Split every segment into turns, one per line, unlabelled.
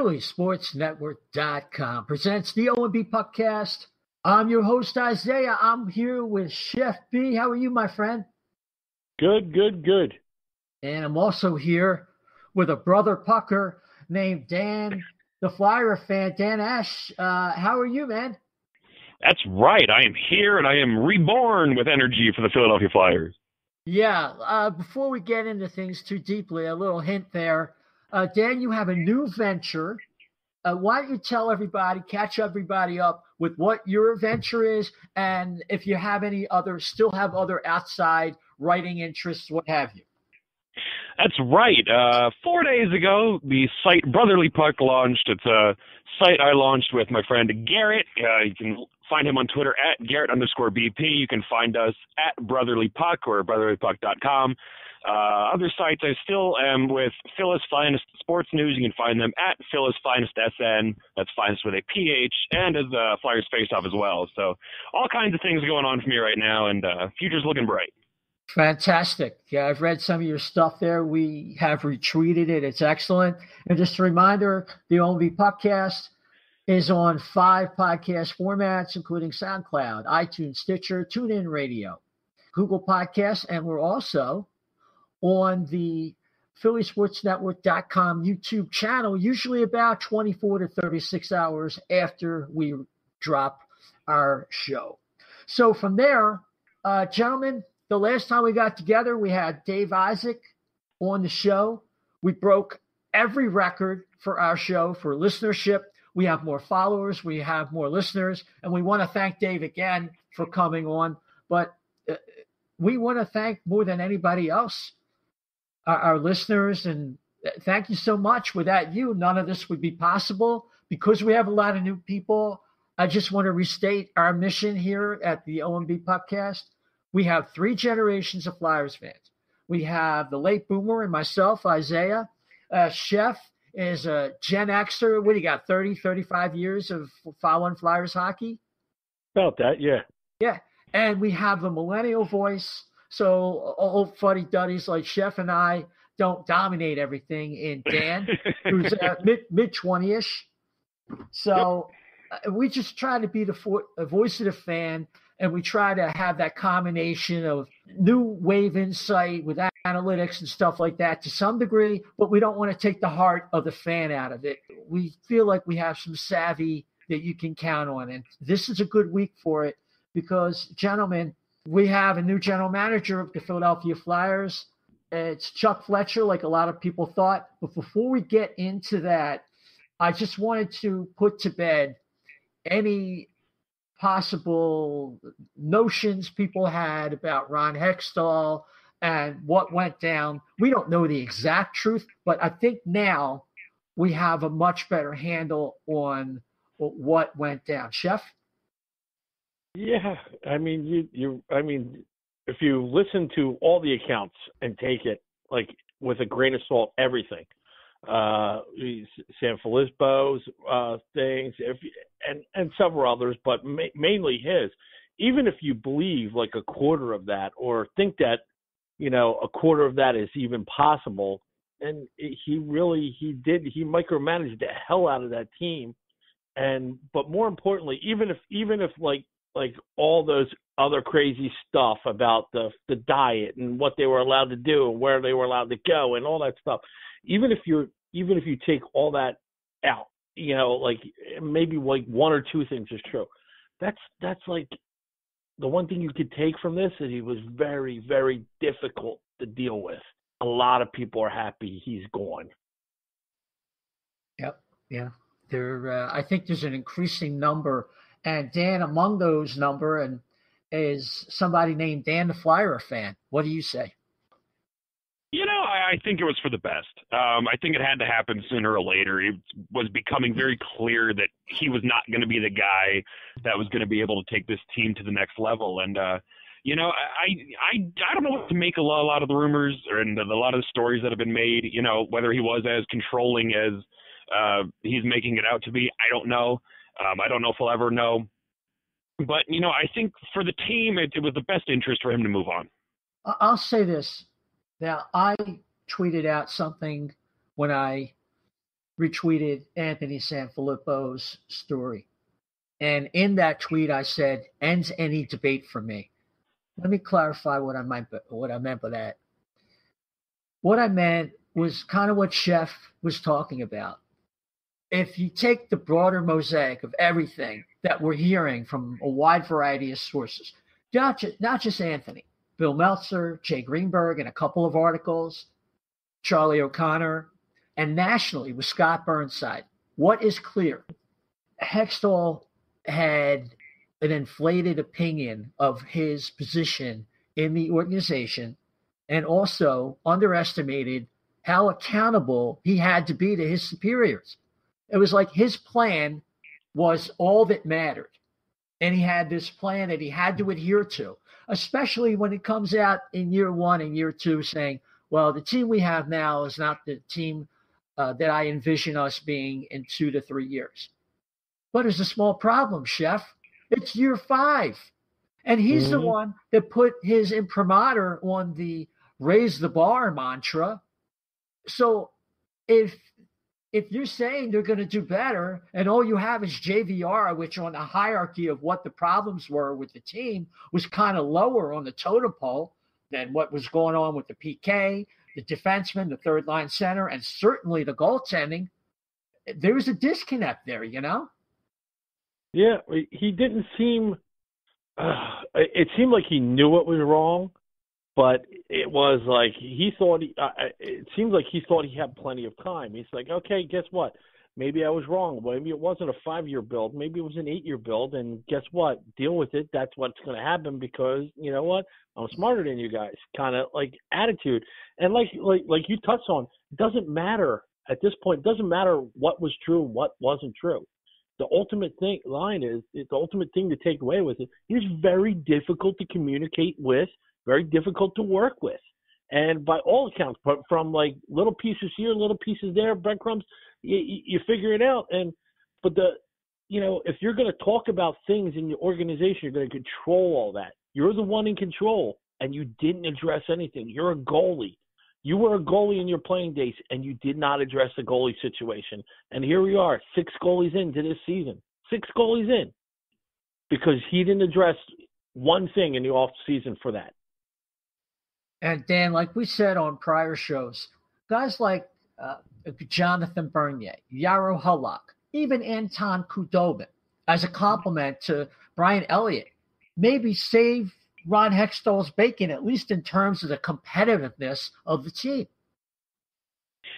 PhillySportsNetwork.com presents the O&B Puckcast. I'm your host, Isaiah. I'm here with Chef B. How are you, my friend?
Good.
And I'm also here with a brother pucker named Dan, the Flyer fan. Dan Ash, how are you, man?
That's right. I am here, and I am reborn with energy for the Philadelphia Flyers.
Yeah, before we get into things too deeply, a little hint there. Dan, you have a new venture. Why don't you tell everybody, catch everybody up with what your venture is, and if you have still have other outside writing interests, what have you?
That's right. 4 days ago, the site Brotherly Puck launched. It's a site I launched with my friend Garrett. You can find him on Twitter at Garrett_BP. You can find us at Brotherly Puck or brotherlypuck.com. Other sites, I still am with Phyllis Finest Sports News. You can find them at Phyllis Finest SN. That's Finest with a PH, and as Flyers Faceoff as well. So all kinds of things going on for me right now, and future's looking bright.
Fantastic. Yeah, I've read some of your stuff there. We have retweeted it. It's excellent. And just a reminder, the O&B Puckcast is on 5 podcast formats, including SoundCloud, iTunes, Stitcher, TuneIn Radio, Google Podcasts, and we're also on the PhillySportsNetwork.com YouTube channel, usually about 24 to 36 hours after we drop our show. So from there, gentlemen, the last time we got together, we had Dave Isaac on the show. We broke every record for our show for listenership. We have more followers. We have more listeners. And we want to thank Dave again for coming on. But we want to thank more than anybody else our listeners, and thank you so much. Without you, none of this would be possible. Because we have a lot of new people, I just want to restate our mission here at the O&B Puckcast. We have 3 generations of Flyers fans. We have the late Boomer and myself, Isaiah. Chef is a Gen Xer. What do you got, 30, 35 years of following Flyers hockey?
About that, yeah.
Yeah, and we have the millennial voice. So old fuddy-duddies like Chef and I don't dominate everything in Dan, who's mid-20-ish. So we just try to be the voice of the fan, and we try to have that combination of new wave insight with analytics and stuff like that to some degree, but we don't want to take the heart of the fan out of it. We feel like we have some savvy that you can count on, and this is a good week for it because, gentlemen, we have a new general manager of the Philadelphia Flyers. It's Chuck Fletcher, like a lot of people thought. But before we get into that, I just wanted to put to bed any possible notions people had about Ron Hextall and what went down. We don't know the exact truth, but I think now we have a much better handle on what went down. Chef?
Yeah, I mean, if you listen to all the accounts and take it like with a grain of salt, everything, San Filippo's things, and several others, but mainly his. Even if you believe like a quarter of that, or think that a quarter of that is even possible, and he micromanaged the hell out of that team, but more importantly, even if like all those other crazy stuff about the diet and what they were allowed to do and where they were allowed to go and all that stuff. Even if you take all that out, like maybe like 1 or 2 things is true. That's like the one thing you could take from this is he was very, very difficult to deal with. A lot of people are happy he's gone.
Yep. Yeah. I think there's an increasing number. And Dan, among those number, and is somebody named Dan the Flyer fan. What do you say?
I think it was for the best. I think it had to happen sooner or later. It was becoming very clear that he was not going to be the guy that was going to be able to take this team to the next level. And, I don't know what to make a lot of the rumors and a lot of the stories that have been made, whether he was as controlling as he's making it out to be. I don't know. I don't know if we'll ever know. But, I think for the team, it was the best interest for him to move on.
I'll say this. Now, I tweeted out something when I retweeted Anthony Sanfilippo's story. And in that tweet, I said, ends any debate for me. Let me clarify what I meant by that. What I meant was kind of what Chef was talking about. If you take the broader mosaic of everything that we're hearing from a wide variety of sources, not just Anthony, Bill Meltzer, Jay Greenberg, and a couple of articles, Charlie O'Connor, and nationally with Scott Burnside, what is clear? Hextall had an inflated opinion of his position in the organization and also underestimated how accountable he had to be to his superiors. It was like his plan was all that mattered. And he had this plan that he had to adhere to, especially when it comes out in year one and year two saying, well, the team we have now is not the team that I envision us being in 2 to 3 years. But there's a small problem, Chef. It's year 5. And he's the one that put his imprimatur on the raise the bar mantra. So if you're saying they're going to do better and all you have is JVR, which on the hierarchy of what the problems were with the team was kind of lower on the totem pole than what was going on with the PK, the defenseman, the third line center, and certainly the goaltending, there was a disconnect there, you know?
Yeah, he didn't seem it seemed like he knew it was wrong, but it was like he thought it seems like he thought he had plenty of time. He's like, okay, guess what? Maybe I was wrong. Maybe it wasn't a 5-year build. Maybe it was an 8-year build. And guess what? Deal with it. That's what's going to happen because, you know what? I'm smarter than you guys kind of like attitude. And like you touched on, it doesn't matter at this point. It doesn't matter what was true and what wasn't true. The ultimate thing the ultimate thing to take away with it. He's very difficult to communicate with, very difficult to work with. And by all accounts, from like little pieces here, little pieces there, breadcrumbs, you figure it out. But if you're going to talk about things in your organization, you're going to control all that. You're the one in control, and you didn't address anything. You're a goalie. You were a goalie in your playing days, and you did not address the goalie situation. And here we are, 6 goalies into this season. 6 goalies in. Because he didn't address one thing in the off season for that.
And Dan, like we said on prior shows, guys like Jonathan Bernier, Yaro Halak, even Anton Khudobin, as a compliment to Brian Elliott, maybe save Ron Hextall's bacon, at least in terms of the competitiveness of the team.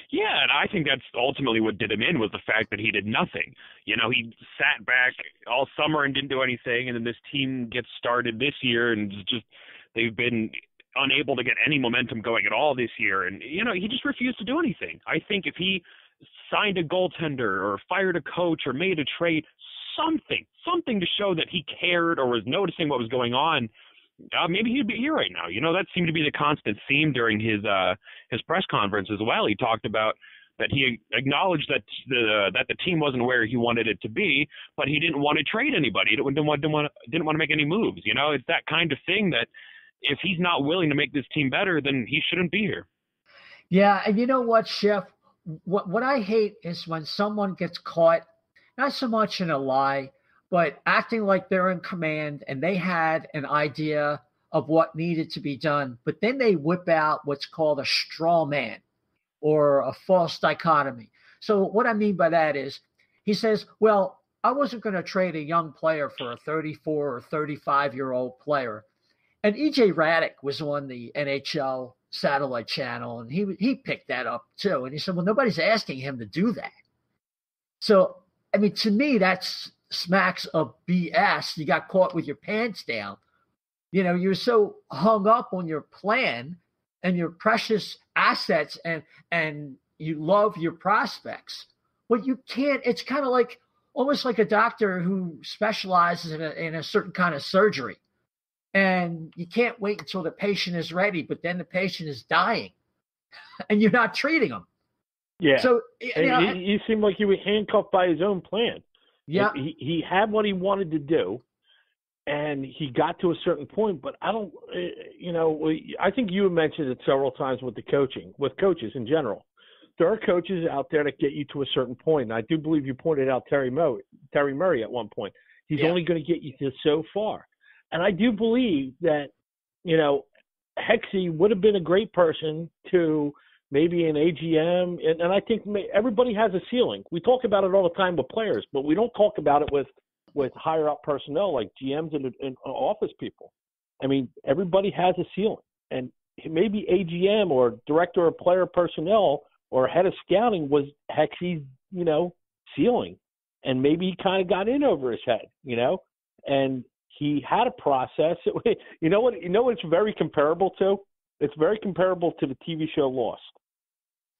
Yeah, and I think that's ultimately what did him in was the fact that he did nothing. He sat back all summer and didn't do anything, and then this team gets started this year, and just they've been unable to get any momentum going at all this year. And, he just refused to do anything. I think if he signed a goaltender or fired a coach or made a trade, something to show that he cared or was noticing what was going on, maybe he'd be here right now. That seemed to be the constant theme during his press conference as well. He talked about that he acknowledged that the team wasn't where he wanted it to be, but he didn't want to trade anybody. He didn't want to make any moves. It's that kind of thing that if he's not willing to make this team better, then he shouldn't be here.
Yeah, and you know what, Chef? What I hate is when someone gets caught, not so much in a lie, but acting like they're in command and they had an idea of what needed to be done, but then they whip out what's called a straw man or a false dichotomy. So what I mean by that is he says, well, I wasn't going to trade a young player for a 34 or 35-year-old player. And E.J. Raddick was on the NHL satellite channel, and he picked that up too. And he said, well, nobody's asking him to do that. So, I mean, to me, that's smacks of BS. You got caught with your pants down. You're so hung up on your plan and your precious assets and you love your prospects. But you can't, it's kind of like, almost like a doctor who specializes in a certain kind of surgery. And you can't wait until the patient is ready, but then the patient is dying and you're not treating them.
Yeah.
So
he seemed like he was handcuffed by his own plan.
Yeah.
He had what he wanted to do and he got to a certain point, but I think you mentioned it several times with coaches in general. there are coaches out there that get you to a certain point. And I do believe you pointed out Terry Murray at one point. He's only going to get you to so far. And I do believe that, Hexie would have been a great person to maybe an AGM. And I think everybody has a ceiling. We talk about it all the time with players, but we don't talk about it with higher up personnel like GMs and office people. I mean, everybody has a ceiling. And maybe AGM or director of player personnel or head of scouting was Hexie's, ceiling. And maybe he kind of got in over his head, and he had a process. You know what it's very comparable to? It's very comparable to the TV show Lost.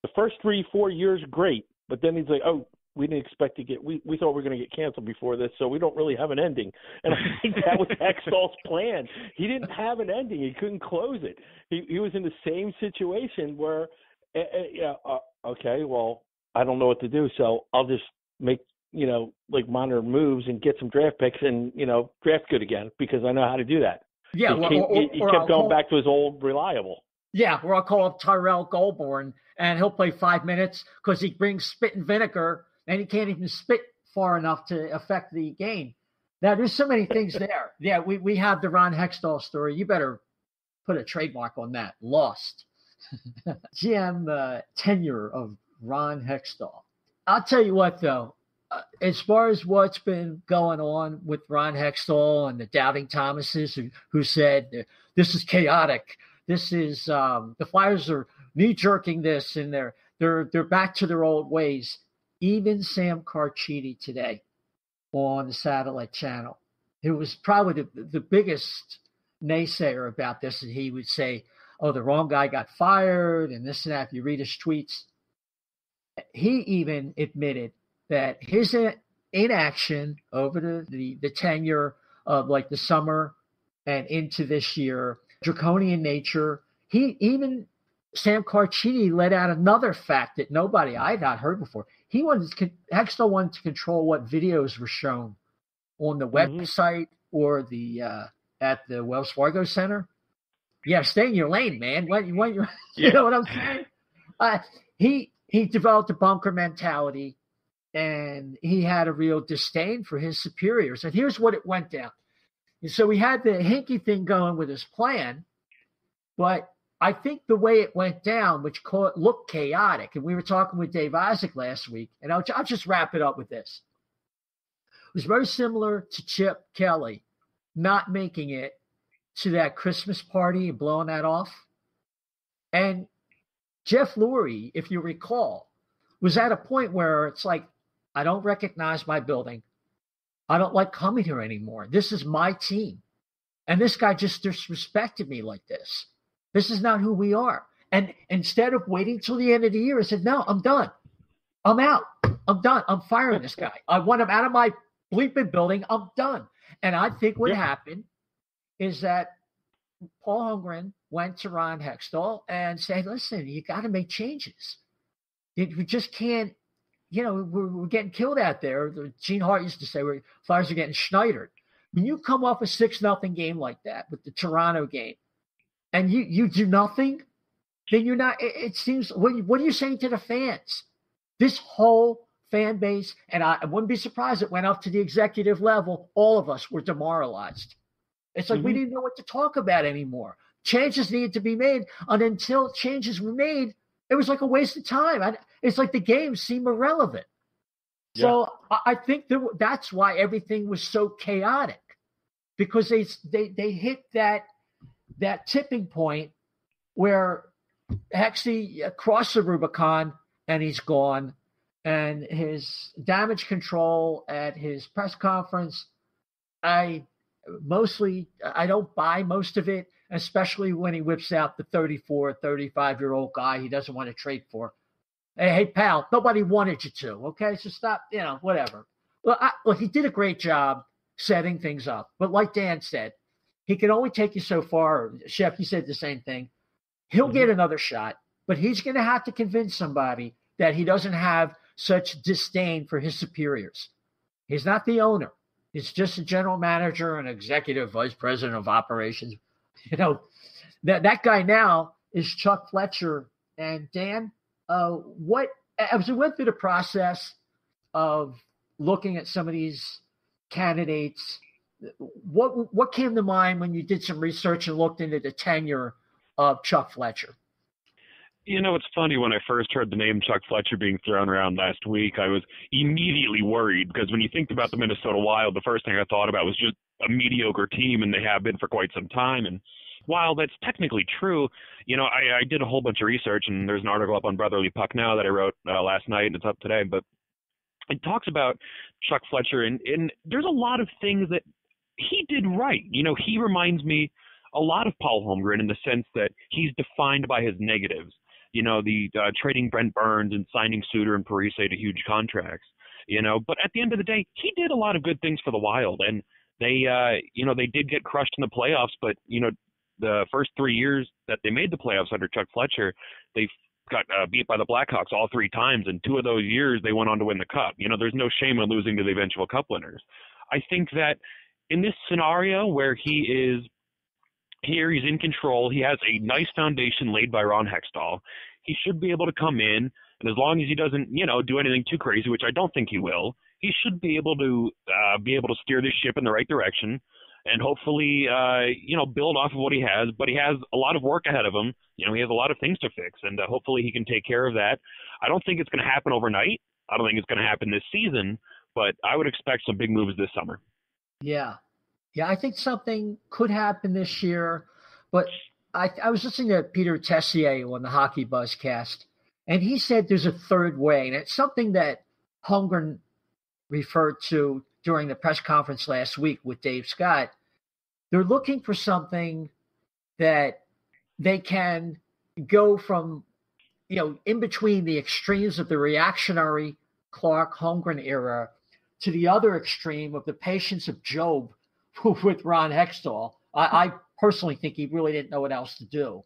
The first 3-4 years, great. But then he's like, oh, we didn't expect to we thought we were going to get canceled before this, so we don't really have an ending. And I think that was Hextall's plan. He didn't have an ending. He couldn't close it. He was in the same situation where, okay, well, I don't know what to do, so I'll just make, minor moves and get some draft picks and, draft good again because I know how to do that.
Yeah.
He kept going back to his old reliable.
Yeah, or I'll call up Tyrell Goulbourne and he'll play 5 minutes because he brings spit and vinegar and he can't even spit far enough to affect the game. Now, there's so many things there. Yeah, we have the Ron Hextall story. You better put a trademark on that. Lost. GM tenure of Ron Hextall. I'll tell you what, though. As far as what's been going on with Ron Hextall and the Doubting Thomases who said this is chaotic, this is the Flyers are knee-jerking this and they're back to their old ways. Even Sam Carchidi today on the satellite channel, who was probably the biggest naysayer about this, and he would say, "Oh, the wrong guy got fired," and this and that. If you read his tweets, he even admitted that his inaction over the tenure of like the summer and into this year, draconian nature. Sam Carchidi let out another fact that I had not heard before. Hextall wanted to control what videos were shown on the website or at the Wells Fargo Center. Yeah, stay in your lane, man. You know what I'm saying? He developed a bunker mentality. And he had a real disdain for his superiors. And here's what it went down. And so we had the Hinkie thing going with his plan, but I think the way it went down, which looked chaotic, and we were talking with Dave Isaac last week, and I'll just wrap it up with this. It was very similar to Chip Kelly not making it to that Christmas party and blowing that off. And Jeff Lurie, if you recall, was at a point where it's like, I don't recognize my building. I don't like coming here anymore. This is my team. And this guy just disrespected me like this. This is not who we are. And instead of waiting till the end of the year, I said, no, I'm done. I'm out. I'm done. I'm firing this guy. I want him out of my bleeping building. I'm done. And I think what happened is that Paul Holmgren went to Ron Hextall and said, listen, you got to make changes. We just can't, we're getting killed out there. Gene Hart used to say, Flyers are getting schneidered. When you come off a 6-0 game like that with the Toronto game and you do nothing, then you're not, it seems, what are you saying to the fans? This whole fan base, and I wouldn't be surprised it went up to the executive level, all of us were demoralized. It's like we didn't know what to talk about anymore. Changes needed to be made, and until changes were made, it was like a waste of time. It's like the games seem irrelevant. Yeah. So I think that's why everything was so chaotic, because they hit that tipping point where Hexie crossed the Rubicon and he's gone. And his damage control at his press conference, I don't buy most of it, especially when he whips out the 34, 35-year-old guy he doesn't want to trade for. Hey, pal, nobody wanted you to, okay? So stop, whatever. Well, he did a great job setting things up. But like Dan said, he can only take you so far. Chef, you said the same thing. He'll get another shot, but he's going to have to convince somebody that he doesn't have such disdain for his superiors. He's not the owner. He's just a general manager and executive vice president of operations. That guy now is Chuck Fletcher. And Dan, what as we went through the process of looking at some of these candidates, what came to mind when you did some research and looked into the tenure of Chuck Fletcher?
You know, it's funny, when I first heard the name Chuck Fletcher being thrown around last week, I was immediately worried, because when you think about the Minnesota Wild, the first thing I thought about was just a mediocre team, and they have been for quite some time. And while that's technically true, you know, I did a whole bunch of research, and there's an article up on Brotherly Puck now that I wrote last night, and it's up today, but it talks about Chuck Fletcher, and there's a lot of things that he did right. You know, he reminds me a lot of Paul Holmgren in the sense that he's defined by his negatives. You know, the trading Brent Burns and signing Suter and Parise to huge contracts, you know. But at the end of the day, he did a lot of good things for the Wild. And they, you know, they did get crushed in the playoffs. But, you know, the first 3 years that they made the playoffs under Chuck Fletcher, they got beat by the Blackhawks all 3 times. And 2 of those years, they went on to win the Cup. You know, there's no shame in losing to the eventual Cup winners. I think that in this scenario where he is here, he's in control. He has a nice foundation laid by Ron Hextall. He should be able to come in, and as long as he doesn't, you know, do anything too crazy, which I don't think he will, he should be able to steer this ship in the right direction, and hopefully, you know, build off of what he has. But he has a lot of work ahead of him. You know, he has a lot of things to fix, and hopefully he can take care of that. I don't think it's going to happen overnight. I don't think it's going to happen this season, but I would expect some big moves this summer.
Yeah. Yeah, I think something could happen this year, but I was listening to Peter Tessier on the Hockey Buzzcast, and he said there's a third way, and it's something that Holmgren referred to during the press conference last week with Dave Scott. They're looking for something that they can go from, you know, in between the extremes of the reactionary Clark Holmgren era to the other extreme of the patience of Job with Ron Hextall. I personally think he really didn't know what else to do,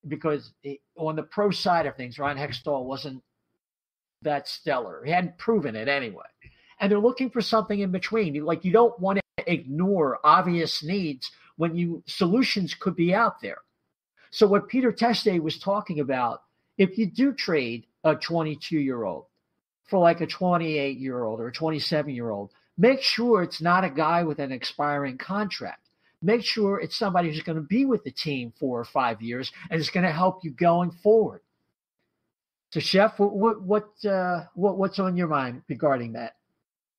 because on the pro side of things, Ron Hextall wasn't that stellar. He hadn't proven it anyway. And they're looking for something in between. Like, you don't want to ignore obvious needs when solutions could be out there. So what Peter Tessier was talking about, if you do trade a 22-year-old for like a 28-year-old or a 27-year-old, make sure it's not a guy with an expiring contract. Make sure it's somebody who's going to be with the team 4 or 5 years and is going to help you going forward. So, Chef, what's on your mind regarding that?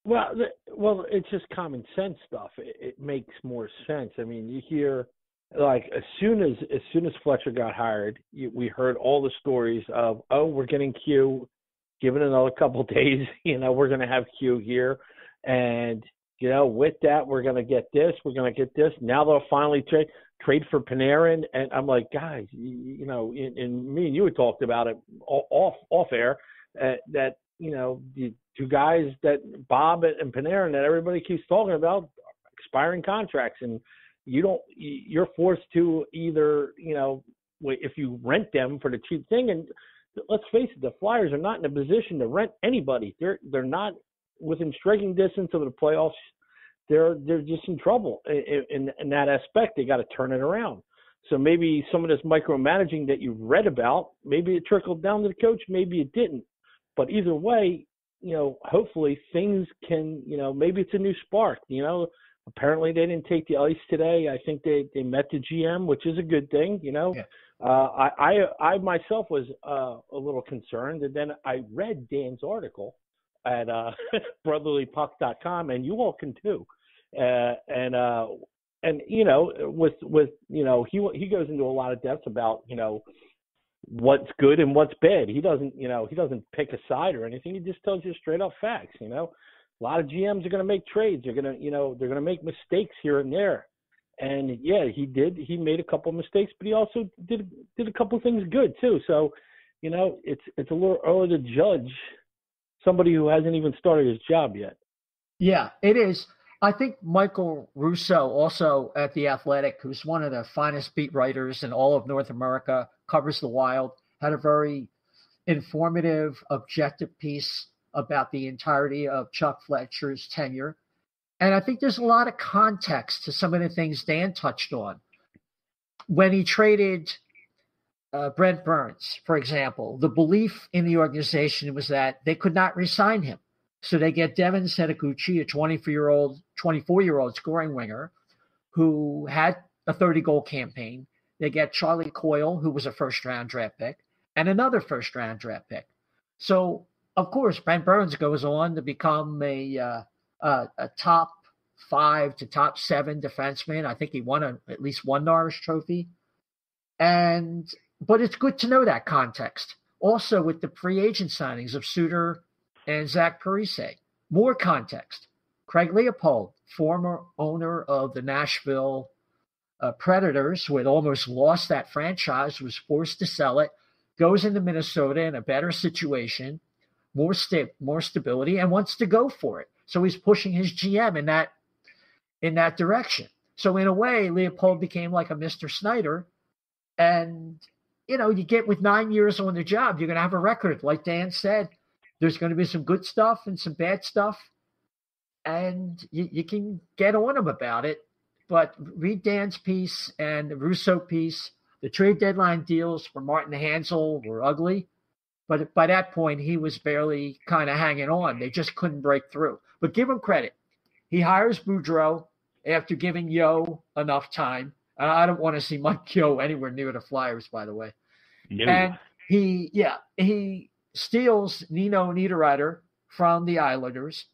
Well, it's just common sense stuff. It makes more sense. I mean, you hear, like, as soon as Fletcher got hired, we heard all the stories of, oh, we're getting Q, give it another couple of days, you know, we're going to have Q here, and you know, with that, we're going to get this, we're going to get this. Now they'll finally trade for Panarin. And I'm like, guys, you know, and me and you had talked about it off air, that, you know, the 2 guys that Bob and Panarin that everybody keeps talking about, expiring contracts. And you're forced to either, you know, if you rent them for the cheap thing. And let's face it, the Flyers are not in a position to rent anybody. They're not within striking distance of the playoffs. They're just in trouble in that aspect. They got to turn it around. So maybe some of this micromanaging that you've read about, maybe it trickled down to the coach, maybe it didn't. But either way, you know, hopefully things can, you know, maybe it's a new spark. You know, apparently they didn't take the ice today. I think they met the GM, which is a good thing. You know, yeah. I myself was a little concerned, and then I read Dan's article at brotherlypuck.com, and you all can too. And you know, with you know, he goes into a lot of depth about, you know, what's good and what's bad. He doesn't pick a side or anything. He just tells you straight up facts. You know, a lot of GMs are going to make trades. They're going to make mistakes here and there. And yeah, he did. He made a couple of mistakes, but he also did a couple of things good too. So, you know, it's a little early to judge somebody who hasn't even started his job yet.
Yeah, it is. I think Michael Russo, also at The Athletic, who's one of the finest beat writers in all of North America, covers the Wild, had a very informative, objective piece about the entirety of Chuck Fletcher's tenure. And I think there's a lot of context to some of the things Dan touched on. When he traded Brent Burns, for example, the belief in the organization was that they could not re-sign him. So they get Devin Setaguchi, a 24-year-old scoring winger who had a 30-goal campaign. They get Charlie Coyle, who was a first-round draft pick, and another first-round draft pick. So, of course, Brent Burns goes on to become a top 5 to top 7 defenseman. I think he won at least one Norris Trophy. But it's good to know that context. Also, with the free agent signings of Suter and Zach Parise, more context. Craig Leopold, former owner of the Nashville Predators, who had almost lost that franchise, was forced to sell it, goes into Minnesota in a better situation, more stability, and wants to go for it. So he's pushing his GM in that direction. So in a way, Leopold became like a Mr. Snyder. And, you get with 9 years on the job, you're going to have a record. Like Dan said, there's going to be some good stuff and some bad stuff. And you can get on him about it. But read Dan's piece and the Russo piece. The trade deadline deals for Martin Hansel were ugly. But by that point, he was barely kind of hanging on. They just couldn't break through. But give him credit. He hires Boudreau after giving Yo enough time. I don't want to see Mike Yo anywhere near the Flyers, by the way.
No.
And he steals Nino Niederreiter from the Islanders.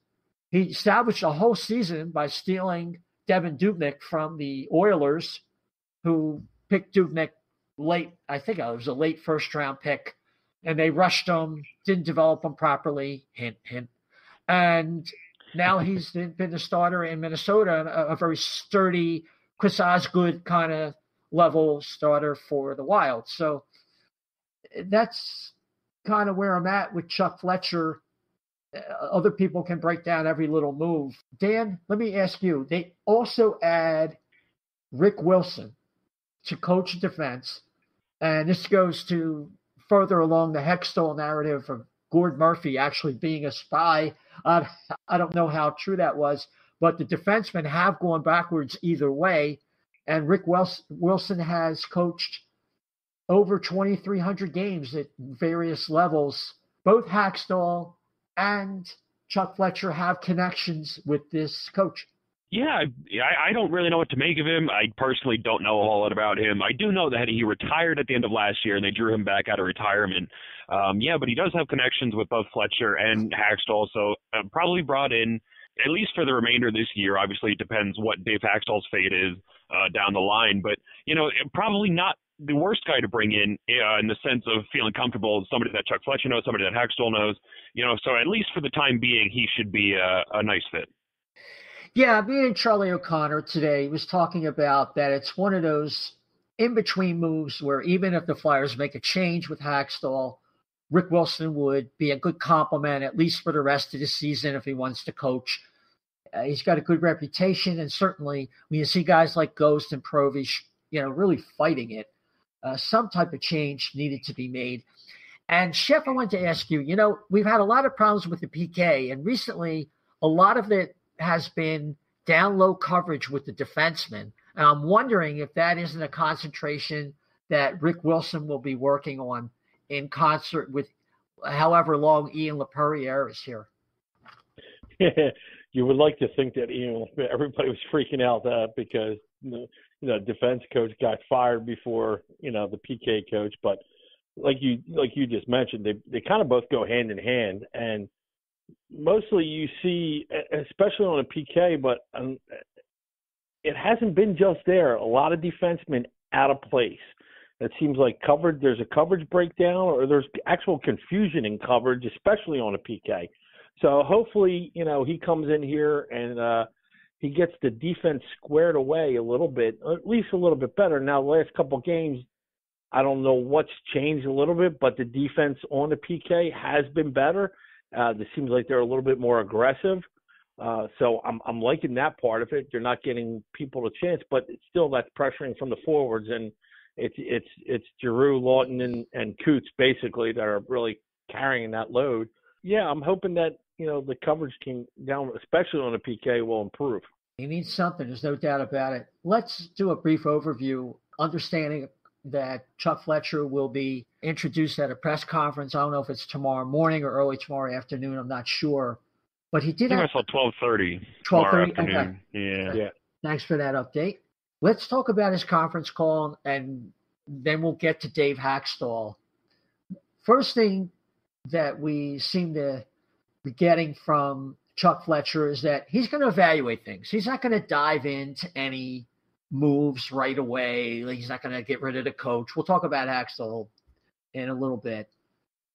He established a whole season by stealing Devin Dubnyk from the Oilers, who picked Dubnyk late. I think it was a late first-round pick. And they rushed him, didn't develop him properly, hint, hint. And now he's been the starter in Minnesota, a very sturdy Chris Osgood kind of level starter for the Wild. So that's kind of where I'm at with Chuck Fletcher. Other people can break down every little move. Dan, let me ask you, they also add Rick Wilson to coach defense. And this goes to further along the Hextall narrative of Gord Murphy actually being a spy. I don't know how true that was, but the defensemen have gone backwards either way. And Rick Wilson has coached over 2,300 games at various levels. Both Hakstol and Chuck Fletcher have connections with this coach.
Yeah, I don't really know what to make of him. I personally don't know a whole lot about him. I do know that he retired at the end of last year, and they drew him back out of retirement. But he does have connections with both Fletcher and Hakstol, so probably brought in, at least for the remainder of this year. Obviously, it depends what Dave Hakstol's fate is down the line. But, probably not the worst guy to bring in the sense of feeling comfortable, somebody that Chuck Fletcher knows, somebody that Hakstol knows. So at least for the time being, he should be a nice fit.
Yeah, me and Charlie O'Connor today was talking about that it's one of those in-between moves where even if the Flyers make a change with Hakstol, Rick Wilson would be a good compliment, at least for the rest of the season if he wants to coach. He's got a good reputation, and certainly when you see guys like Ghost and Provy, really fighting it, some type of change needed to be made. And, Chef, I wanted to ask you, we've had a lot of problems with the PK, and recently a lot of it has been down low coverage with the defensemen. And I'm wondering if that isn't a concentration that Rick Wilson will be working on in concert with however long Ian LaPerriere is here.
You would like to think that everybody was freaking out because the defense coach got fired before the PK coach, but like you just mentioned, they kind of both go hand in hand, and mostly you see, especially on a PK, but it hasn't been just there. A lot of defensemen out of place. It seems like there's a coverage breakdown, or there's actual confusion in coverage, especially on a PK. So hopefully, he comes in here and he gets the defense squared away a little bit, at least a little bit better. Now, the last couple of games, I don't know what's changed a little bit, but the defense on the PK has been better. It seems like they're a little bit more aggressive. So I'm liking that part of it. You're not getting people a chance, but it's still that's pressuring from the forwards, and it's Giroux, Lawton, and Coots basically that are really carrying that load. Yeah, I'm hoping that the coverage can down, especially on a PK, will improve.
He needs something. There's no doubt about it. Let's do a brief overview, understanding that Chuck Fletcher will be introduced at a press conference. I don't know if it's tomorrow morning or early tomorrow afternoon. I'm not sure. But he did.
I think I saw 12:30.
12:30.
Afternoon.
Okay.
Yeah.
Thanks for that update. Let's talk about his conference call, and then we'll get to Dave Hakstol. First thing that we seem to be getting from Chuck Fletcher is that he's going to evaluate things. He's not going to dive into any moves right away. He's not going to get rid of the coach. We'll talk about Hakstol in a little bit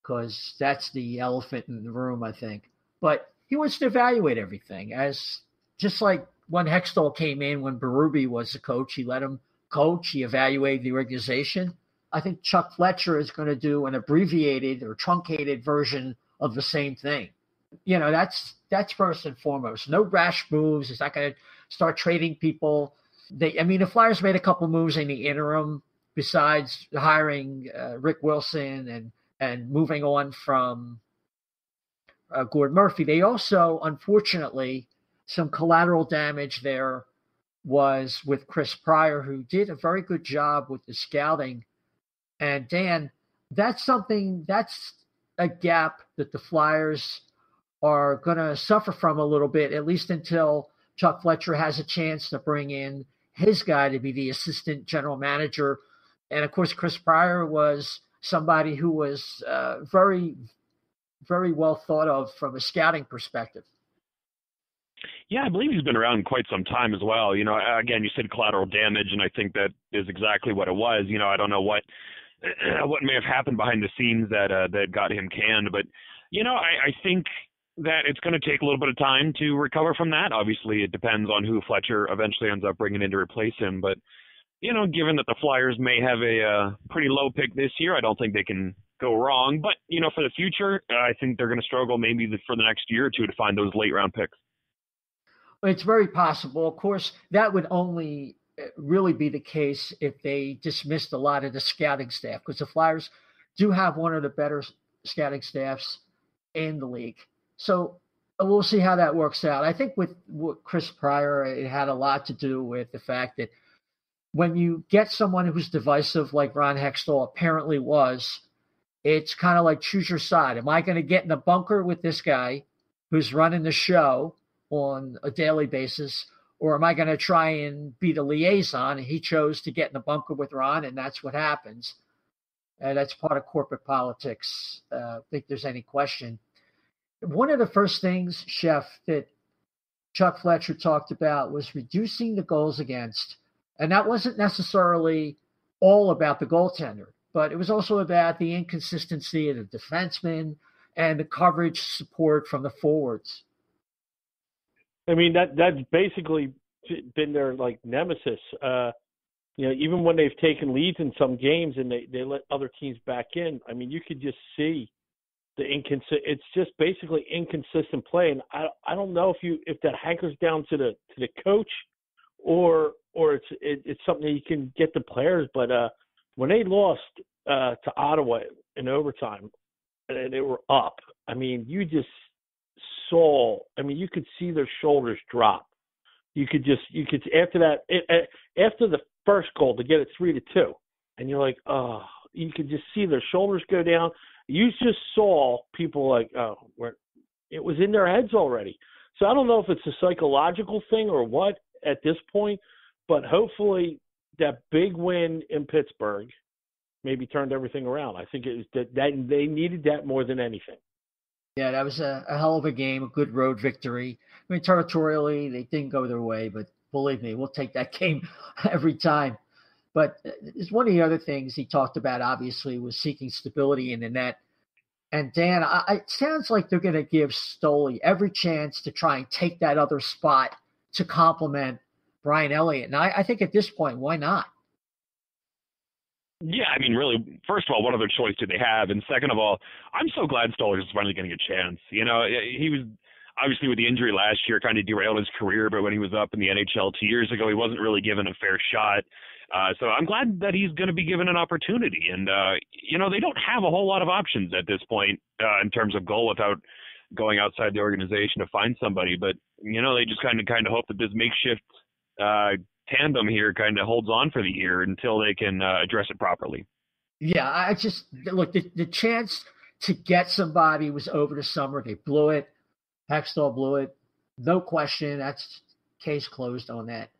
because that's the elephant in the room, I think. But he wants to evaluate everything, as just like when Hextall came in, when Berube was the coach, he let him coach. He evaluated the organization. I think Chuck Fletcher is going to do an abbreviated or truncated version of the same thing. You know, that's first and foremost. No rash moves. He's not going to start trading people. The Flyers made a couple moves in the interim besides hiring Rick Wilson and moving on from Gord Murphy. They also, unfortunately, some collateral damage there was with Chris Pryor, who did a very good job with the scouting. And Dan, that's a gap that the Flyers are going to suffer from a little bit, at least until Chuck Fletcher has a chance to bring in his guy to be the assistant general manager. And, of course, Chris Pryor was somebody who was very, very well thought of from a scouting perspective.
Yeah, I believe he's been around quite some time as well. You know, again, you said collateral damage, and I think that is exactly what it was. You know, I don't know what may have happened behind the scenes that got him canned, but you know, I think that it's going to take a little bit of time to recover from that. Obviously, it depends on who Fletcher eventually ends up bringing in to replace him. But you know, given that the Flyers may have a pretty low pick this year, I don't think they can go wrong. But you know, for the future, I think they're going to struggle maybe for the next year or two to find those late round picks.
It's very possible. Of course, that would only really be the case if they dismissed a lot of the scouting staff, because the Flyers do have one of the better scouting staffs in the league. So we'll see how that works out. I think with Chris Pryor, it had a lot to do with the fact that when you get someone who's divisive like Ron Hextall apparently was, it's kind of like choose your side. Am I going to get in the bunker with this guy who's running the show on a daily basis, or am I going to try and be the liaison? And he chose to get in the bunker with Ron, and that's what happens. And that's part of corporate politics. I think there's any question. One of the first things, Chef, that Chuck Fletcher talked about was reducing the goals against. And that wasn't necessarily all about the goaltender, but it was also about the inconsistency of the defensemen and the coverage support from the forwards.
I mean, that's basically been their like nemesis. You know, even when they've taken leads in some games and they let other teams back in, I mean, you could just see the it's just basically inconsistent play. And I don't know if that hankers down to the coach or it's something that you can get the players. But when they lost to Ottawa in overtime and they were up, I mean, you could see their shoulders drop. You could after that, after the first goal to get it 3-2, and you're like, oh, you could just see their shoulders go down. You just saw people like, oh, it was in their heads already. So I don't know if it's a psychological thing or what at this point, but hopefully that big win in Pittsburgh maybe turned everything around. I think it was that they needed that more than anything.
Yeah, that was a hell of a game, a good road victory. I mean, territorially, they didn't go their way, but believe me, we'll take that game every time. But it's one of the other things he talked about, obviously, was seeking stability in the net. And Dan, it sounds like they're going to give Stoli every chance to try and take that other spot to complement Brian Elliott. And I think at this point, why not?
Yeah, I mean, really, first of all, what other choice do they have? And second of all, I'm so glad Stoller is finally getting a chance. You know, he was obviously with the injury last year kind of derailed his career, but when he was up in the NHL 2 years ago, he wasn't really given a fair shot. So I'm glad that he's going to be given an opportunity. And, you know, they don't have a whole lot of options at this point in terms of goal without going outside the organization to find somebody. But, you know, they just kind of hope that this makeshift tandem here kind of holds on for the year until they can address it properly.
Yeah, I just look, the chance to get somebody was over the summer. They blew it. Hextall blew it. No question. That's case closed on that.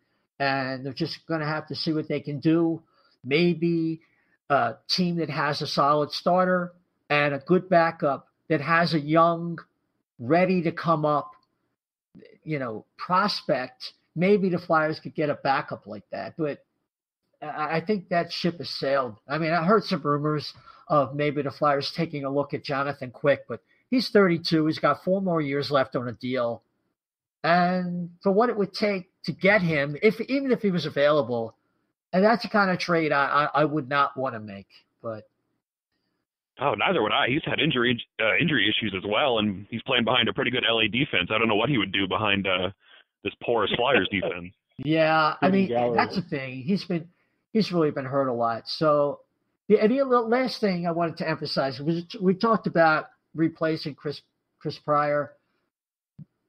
And they're just going to have to see what they can do. Maybe a team that has a solid starter and a good backup that has a young, ready to come up, prospect. Maybe the Flyers could get a backup like that. But I think that ship has sailed. I mean, I heard some rumors of maybe the Flyers taking a look at Jonathan Quick, but he's 32. He's got 4 more years left on a deal. And for what it would take to get him, even if he was available, and that's the kind of trade I would not want to make. But
neither would I. He's had injury issues as well, and he's playing behind a pretty good LA defense. I don't know what he would do behind this porous Flyers defense.
Yeah, I mean, that's the thing. He's really been hurt a lot. So the last thing I wanted to emphasize was we talked about replacing Chris Pryor.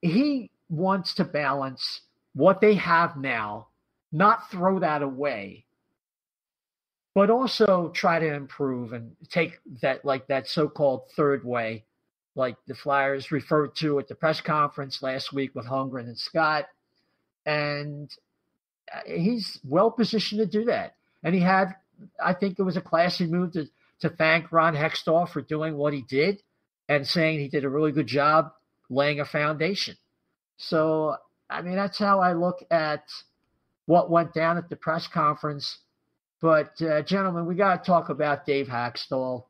He wants to balance what they have now, not throw that away, but also try to improve and take that so-called third way, like the Flyers referred to at the press conference last week with Holmgren and Scott. And he's well positioned to do that. And I think it was a classy move to thank Ron Hextall for doing what he did and saying he did a really good job laying a foundation. So, I mean, that's how I look at what went down at the press conference. But, gentlemen, we got to talk about Dave Hakstol.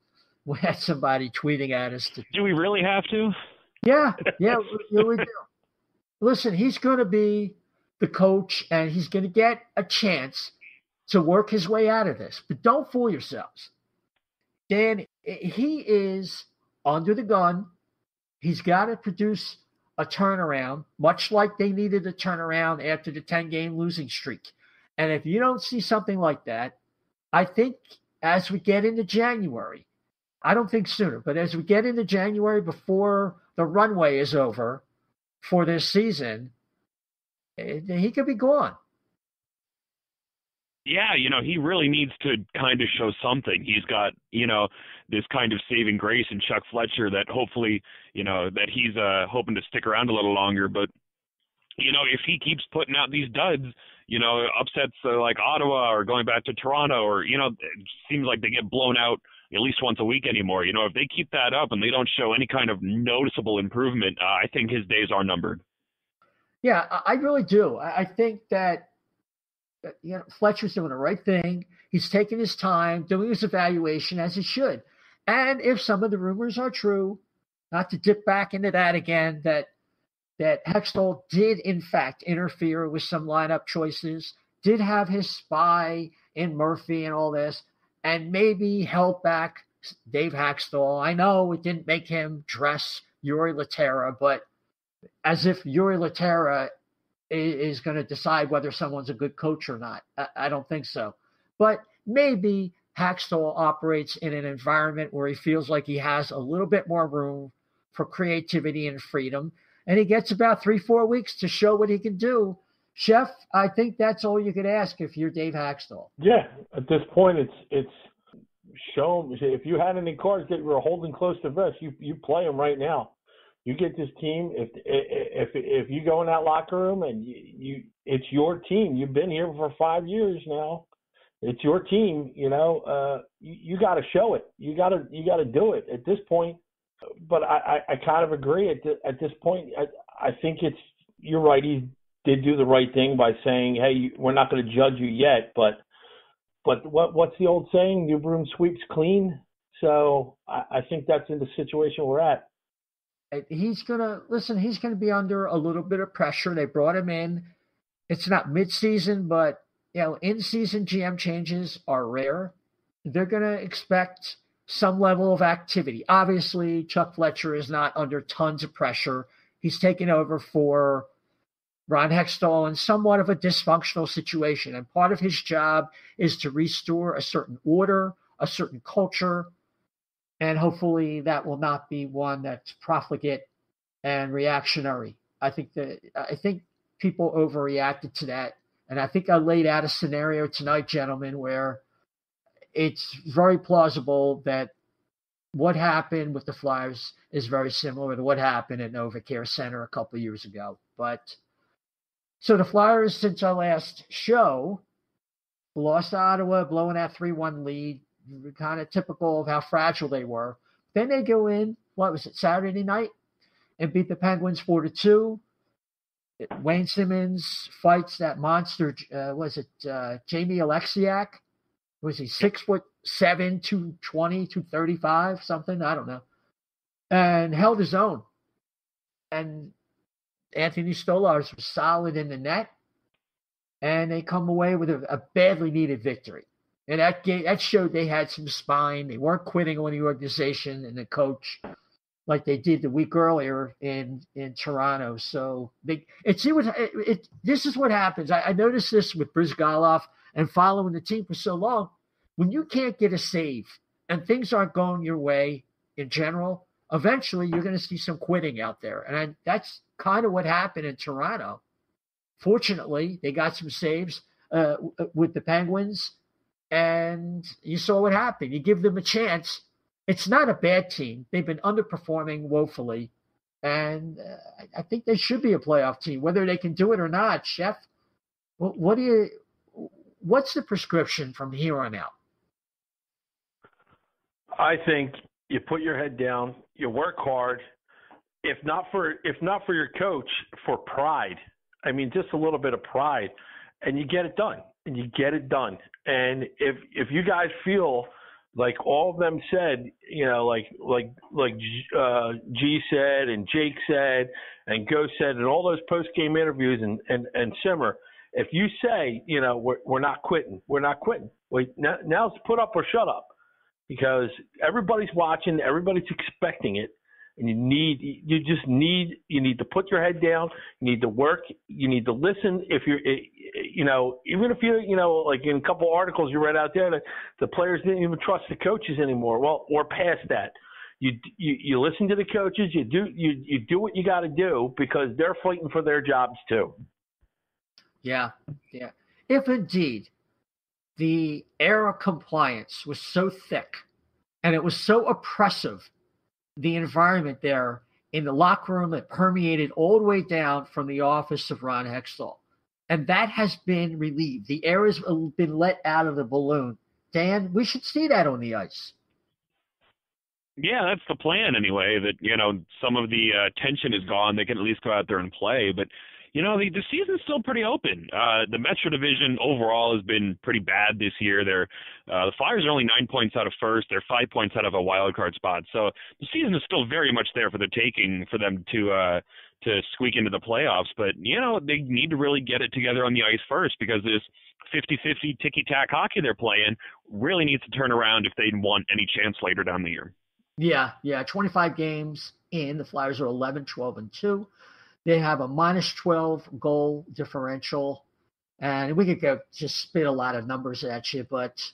We had somebody tweeting at us.
Do we really have to?
Yeah, we do. Listen, he's going to be the coach, and he's going to get a chance to work his way out of this. But don't fool yourselves. Dan, he is under the gun. He's got to produce a turnaround, much like they needed a turnaround after the 10-game losing streak. And if you don't see something like that, I think as we get into January, I don't think sooner, but as we get into January before the runway is over for this season, he could be gone.
Yeah, he really needs to kind of show something. He's got, this kind of saving grace in Chuck Fletcher that hopefully, that he's hoping to stick around a little longer. But, if he keeps putting out these duds, upsets like Ottawa or going back to Toronto or, it seems like they get blown out at least once a week anymore. If they keep that up and they don't show any kind of noticeable improvement, I think his days are numbered.
Yeah, I really do. I think that Fletcher's doing the right thing. He's taking his time, doing his evaluation as he should. And if some of the rumors are true, not to dip back into that again, that Hextall did in fact interfere with some lineup choices, did have his spy in Murphy and all this, and maybe held back Dave Hakstol. I know it didn't make him dress Yuri Laterra, but as if Yuri Laterra is going to decide whether someone's a good coach or not. I don't think so. But maybe Hakstol operates in an environment where he feels like he has a little bit more room for creativity and freedom, and he gets about 3-4 weeks to show what he can do. Chef, I think that's all you could ask if you're Dave Hakstol.
Yeah, at this point, it's show him. If you had any cards that were holding close to vest, you play them right now. You get this team. If you go in that locker room and it's your team. You've been here for 5 years now. It's your team. You got to show it. You got to do it at this point. But I kind of agree at this point. I think you're right. He did do the right thing by saying, "Hey, we're not going to judge you yet." But what's the old saying? New broom sweeps clean. So I think that's in the situation we're at.
He's going to be under a little bit of pressure. They brought him in. It's not mid-season, but, in-season GM changes are rare. They're going to expect some level of activity. Obviously, Chuck Fletcher is not under tons of pressure. He's taken over for Ron Hextall in somewhat of a dysfunctional situation. And part of his job is to restore a certain order, a certain culture, and hopefully that will not be one that's profligate and reactionary. I think people overreacted to that, And I think I laid out a scenario tonight, gentlemen, where it's very plausible that what happened with the Flyers is very similar to what happened at NovaCare Center a couple of years ago. But so the Flyers, since our last show, lost to Ottawa, blowing that 3-1 lead, kind of typical of how fragile they were. Then they go in, what was it, Saturday night, and beat the Penguins 4-2. Wayne Simmons fights that monster, Jamie Alexiak? Was he 6'7", 220, 235, something? I don't know. And held his own. And Anthony Stolarz was solid in the net. And they come away with a badly needed victory. And that showed they had some spine. They weren't quitting on the organization and the coach like they did the week earlier in Toronto. So this is what happens. I noticed this with Brizgalov and following the team for so long. When you can't get a save and things aren't going your way in general, eventually you're going to see some quitting out there. And that's kind of what happened in Toronto. Fortunately, they got some saves with the Penguins, and you saw what happened. You give them a chance. It's not a bad team. They've been underperforming woefully, and I think they should be a playoff team. Whether they can do it or not, Chef, what's the prescription from here on out?
I think you put your head down, you work hard. If not for your coach, for pride. I mean, just a little bit of pride, and you get it done. And if you guys feel like all of them said, like G said and Jake said and Go said and all those post game interviews and Simmer, if you say, we're not quitting, wait, now it's put up or shut up, because everybody's watching, everybody's expecting it. And you need to put your head down. You need to work. You need to listen. If you're, even if you're, like in a couple articles you read out there that the players didn't even trust the coaches anymore. Well, we're past that. You listen to the coaches. You do what you got to do, because they're fighting for their jobs too. Yeah.
If indeed the air of compliance was so thick and it was so oppressive, the environment there in the locker room that permeated all the way down from the office of Ron Hextall. And that has been relieved. The air has been let out of the balloon. Dan, we should see that on the ice.
Yeah, that's the plan anyway, that, some of the tension is gone. They can at least go out there and play. But, the season's still pretty open. The Metro Division overall has been pretty bad this year. The Flyers are only 9 points out of first. They're 5 points out of a wild card spot. So the season is still very much there for the taking for them to squeak into the playoffs. But, they need to really get it together on the ice first, because this 50-50 ticky-tack hockey they're playing really needs to turn around if they want any chance later down the year.
Yeah. 25 games in. The Flyers are 11, 12, and 2. They have a -12 goal differential. And we could just spit a lot of numbers at you, but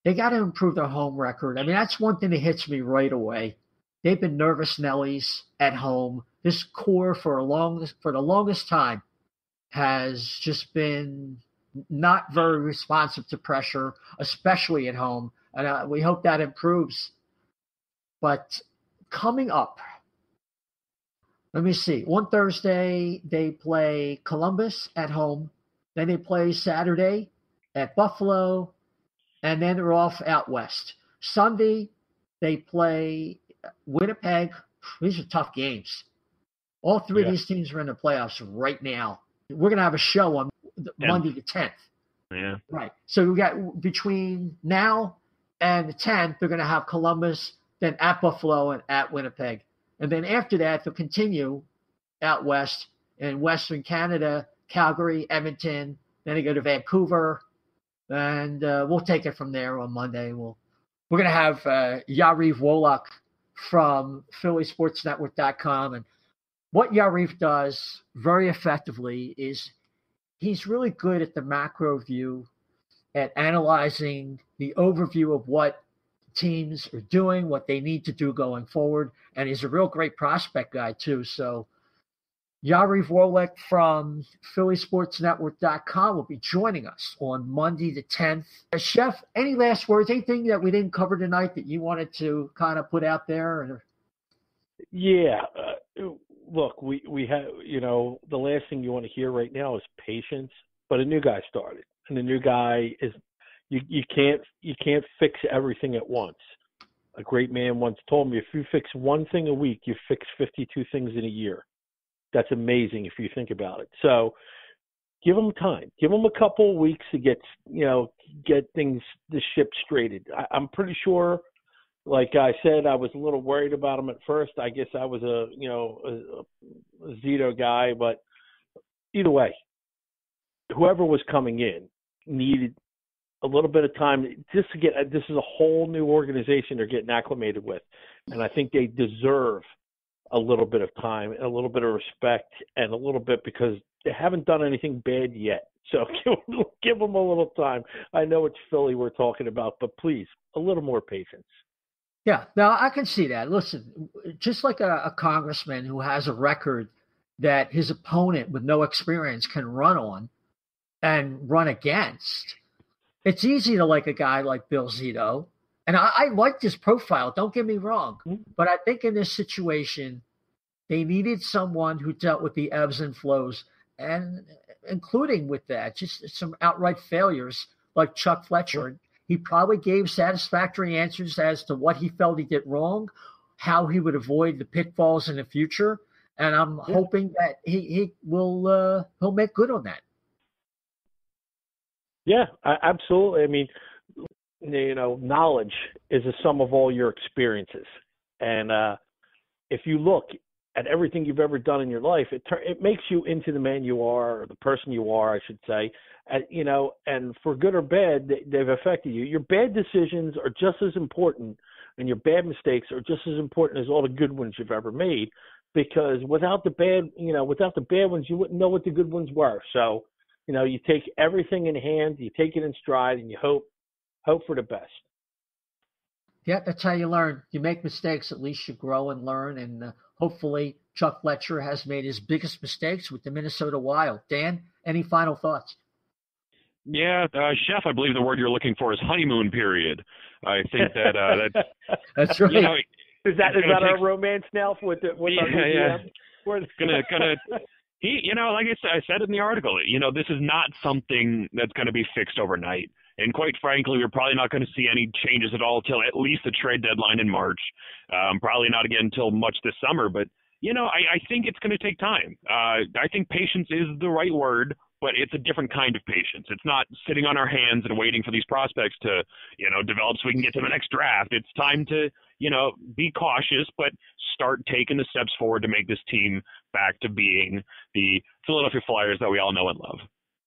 they got to improve their home record. I mean, that's one thing that hits me right away. They've been nervous Nellies at home. This core for the longest time has just been not very responsive to pressure, especially at home. And we hope that improves. But coming up, let me see. On Thursday, they play Columbus at home. Then they play Saturday at Buffalo. And then they're off out west. Sunday, they play Winnipeg. These are tough games. All three of these teams are in the playoffs right now. We're going to have a show on Monday the 10th.
Yeah.
Right. So we got between now and the 10th, they're going to have Columbus, then at Buffalo and at Winnipeg. And then after that, they'll continue out west in Western Canada, Calgary, Edmonton. Then they go to Vancouver. And we'll take it from there on Monday. We're going to have Yariv Wolak from PhillySportsNetwork.com. And what Yariv does very effectively is he's really good at the macro view, at analyzing the overview of what teams are doing, what they need to do going forward. And he's a real great prospect guy, too. So Yari Vorlik from PhillySportsNetwork.com will be joining us on Monday the 10th. Chef, any last words? Anything that we didn't cover tonight that you wanted to kind of put out there?
Yeah. Look, we have, the last thing you want to hear right now is patience, but a new guy started. And the new guy is, you can't fix everything at once. A great man once told me, if you fix one thing a week, you fix 52 things in a year. That's amazing if you think about it. So give them time. Give them a couple of weeks to get things, the ship straighted. I'm pretty sure, like I said, I was a little worried about him at first. I guess I was a Zito guy, but either way, whoever was coming in needed a little bit of time just to get, this is a whole new organization they're getting acclimated with. And I think they deserve a little bit of time and a little bit of respect and a little bit, because they haven't done anything bad yet. So give them a little time. I know it's Philly we're talking about, but please, a little more patience.
Yeah, now I can see that. Listen, just like a congressman who has a record that his opponent with no experience can run on and run against, it's easy to like a guy like Bill Zito. And I liked his profile, don't get me wrong. But I think in this situation, they needed someone who dealt with the ebbs and flows, and including with that, just some outright failures like Chuck Fletcher. He probably gave satisfactory answers as to what he felt he did wrong, how he would avoid the pitfalls in the future. And I'm hoping that he will he'll make good on that.
Yeah, absolutely. I mean, knowledge is a sum of all your experiences. And if you look at everything you've ever done in your life, it makes you into the man you are, or the person you are, I should say. And for good or bad, they've affected you. Your bad decisions are just as important, and your bad mistakes are just as important as all the good ones you've ever made. Because without the bad ones, you wouldn't know what the good ones were. So, you take everything in hand, you take it in stride, and you hope for the best.
Yeah, that's how you learn. You make mistakes, at least you grow and learn. And hopefully Chuck Fletcher has made his biggest mistakes with the Minnesota Wild. Dan, any final thoughts?
Yeah, Chef, I believe the word you're looking for is honeymoon period. I think that's
that's right.
Is that our romance now with our GM?
We're gonna. He, like I said in the article, this is not something that's going to be fixed overnight. And quite frankly, we're probably not going to see any changes at all till at least the trade deadline in March. Probably not again until much this summer. But, I think it's going to take time. I think patience is the right word, but it's a different kind of patience. It's not sitting on our hands and waiting for these prospects to, develop so we can get to the next draft. It's time to, be cautious, but start taking the steps forward to make this team back to being the Philadelphia Flyers that we all know and love.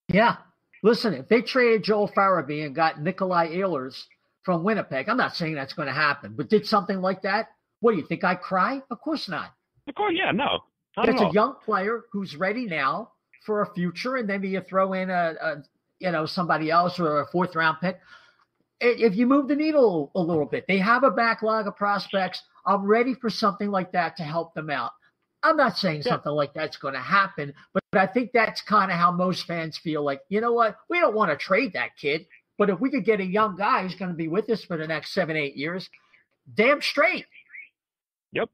Yeah. Listen, if they traded Joel Farabee and got Nikolai Ehlers from Winnipeg, I'm not saying that's going to happen, but did something like that, what do you think? I'd cry? Of course not.
Of course, yeah, no.
It's a young player who's ready now for a future, and then you throw in somebody else or a fourth round pick. If you move the needle a little bit, they have a backlog of prospects. I'm ready for something like that to help them out. I'm not saying something like that's going to happen, but I think that's kind of how most fans feel. Like, you know what? We don't want to trade that kid, but if we could get a young guy who's going to be with us for the next 7-8 years, damn straight.
Yep.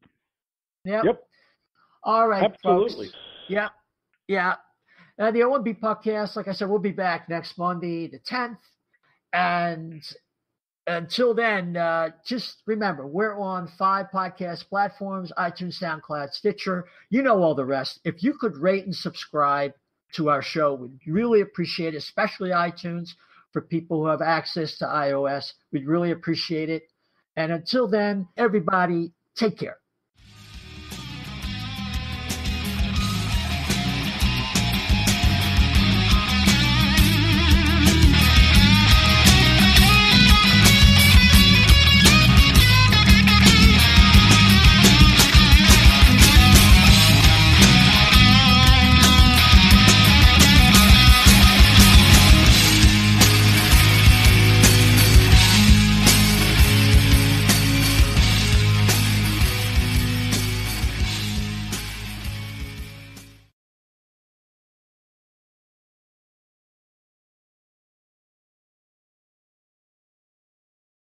All right,
absolutely.
Folks. Yeah. The OMB Puckcast, like I said, we'll be back next Monday, the 10th. And until then, just remember, we're on 5 podcast platforms: iTunes, SoundCloud, Stitcher. You know all the rest. If you could rate and subscribe to our show, we'd really appreciate it, especially iTunes for people who have access to iOS. We'd really appreciate it. And until then, everybody, take care.